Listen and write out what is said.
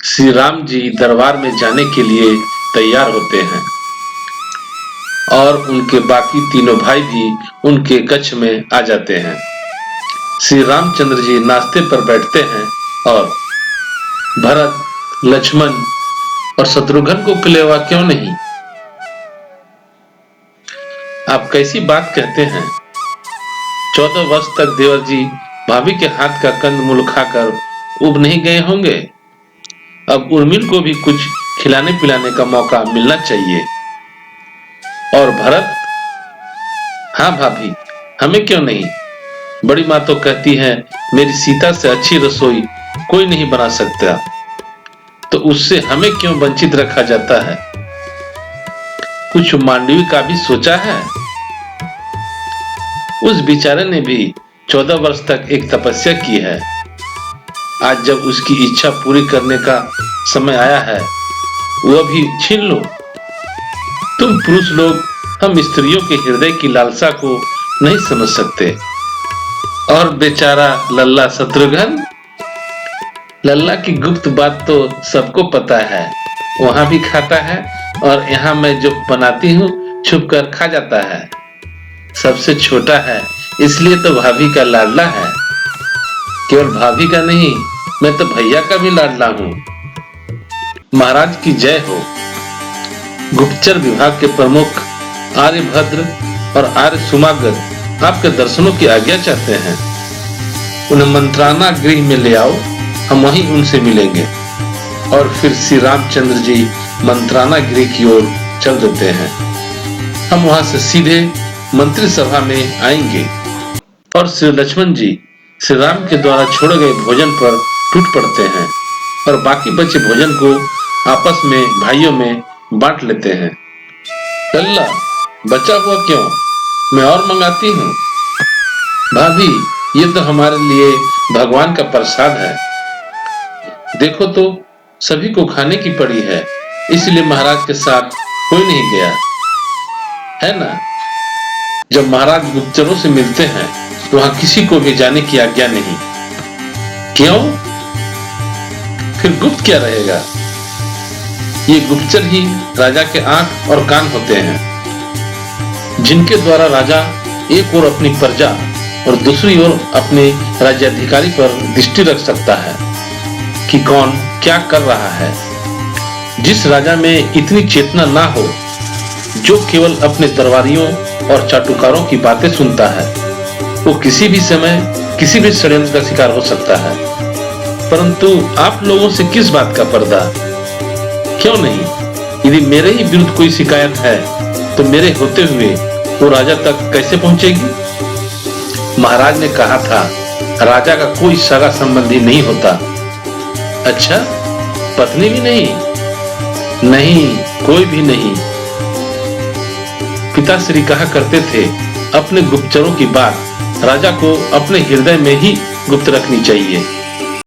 श्री राम जी दरबार में जाने के लिए तैयार होते हैं और उनके बाकी तीनों भाई भी उनके कक्ष में आ जाते हैं। श्री रामचंद्र जी नाश्ते पर बैठते हैं और भरत, लक्ष्मण और शत्रुघ्न को खिलावा क्यों नहीं? आप कैसी बात कहते हैं? 14 वर्ष तक देवर जी भाभी के हाथ का कंदमूल खाकर उब नहीं गए होंगे। अब उर्मिल को भी कुछ खिलाने पिलाने का मौका मिलना चाहिए। और भरत? हाँ भाभी, हमें क्यों नहीं? बड़ी माँ तो कहती है मेरी सीता से अच्छी रसोई कोई नहीं बना सकता, तो उससे हमें क्यों वंचित रखा जाता है? कुछ मांडवी का भी सोचा है? उस बेचारे ने भी 14 वर्ष तक एक तपस्या की है। आज जब उसकी इच्छा पूरी करने का समय आया है, वह भी छीन लो। तुम पुरुष लोग हम स्त्रियों के हृदय की लालसा को नहीं समझ सकते। और बेचारा लल्ला शत्रुघ्न? लल्ला की गुप्त बात तो सबको पता है। वहां भी खाता है और यहाँ मैं जो बनाती हूँ छुप कर खा जाता है। सबसे छोटा है इसलिए तो भाभी का लाडला है। केवल भाभी का नहीं, मैं तो भैया का भी लाडला हूँ। महाराज की जय हो। गुप्तचर विभाग के प्रमुख आर्यभद्र और आर्य सुमागत आपके दर्शनों की आज्ञा चाहते हैं। उन्हें मंत्राना गृह में ले आओ, हम वहीं उनसे मिलेंगे। और फिर श्री रामचंद्र जी मंत्राना गृह की ओर चल देते हैं। हम वहां से सीधे मंत्री सभा में आएंगे और श्री लक्ष्मण जी श्री राम के द्वारा छोड़े गए भोजन पर टूट पड़ते हैं और बाकी बचे भोजन को आपस में भाइयों में बांट लेते हैं। लल्ला, बचा हुआ क्यों? मैं और मंगाती हूँ। भाभी, ये तो हमारे लिए भगवान का प्रसाद है। देखो तो सभी को खाने की पड़ी है, इसलिए महाराज के साथ कोई नहीं गया है ना। जब महाराज गुप्तचरों से मिलते हैं तो वहां किसी को भी जाने की आज्ञा नहीं। क्यों? फिर गुप्त क्या रहेगा? ये गुप्तचर ही राजा के आंख और कान होते हैं, जिनके द्वारा राजा एक ओर अपनी प्रजा और दूसरी ओर अपने राज्याधिकारी पर दृष्टि रख सकता है कि कौन क्या कर रहा है। जिस राजा में इतनी चेतना ना हो, जो केवल अपने दरबारियों और चाटुकारों की बातें सुनता है, वो किसी भी समय किसी भी षड्यंत्र का शिकार हो सकता है। परंतु आप लोगों से किस बात का पर्दा? क्यों नहीं? यदि मेरे ही विरुद्ध कोई शिकायत है तो मेरे होते हुए वो राजा तक कैसे पहुंचेगी? महाराज ने कहा था राजा का कोई सगा संबंधी नहीं होता। अच्छा, पत्नी भी नहीं? नहीं, कोई भी नहीं। पिताश्री कहा करते थे अपने गुप्तचरों की बात राजा को अपने हृदय में ही गुप्त रखनी चाहिए।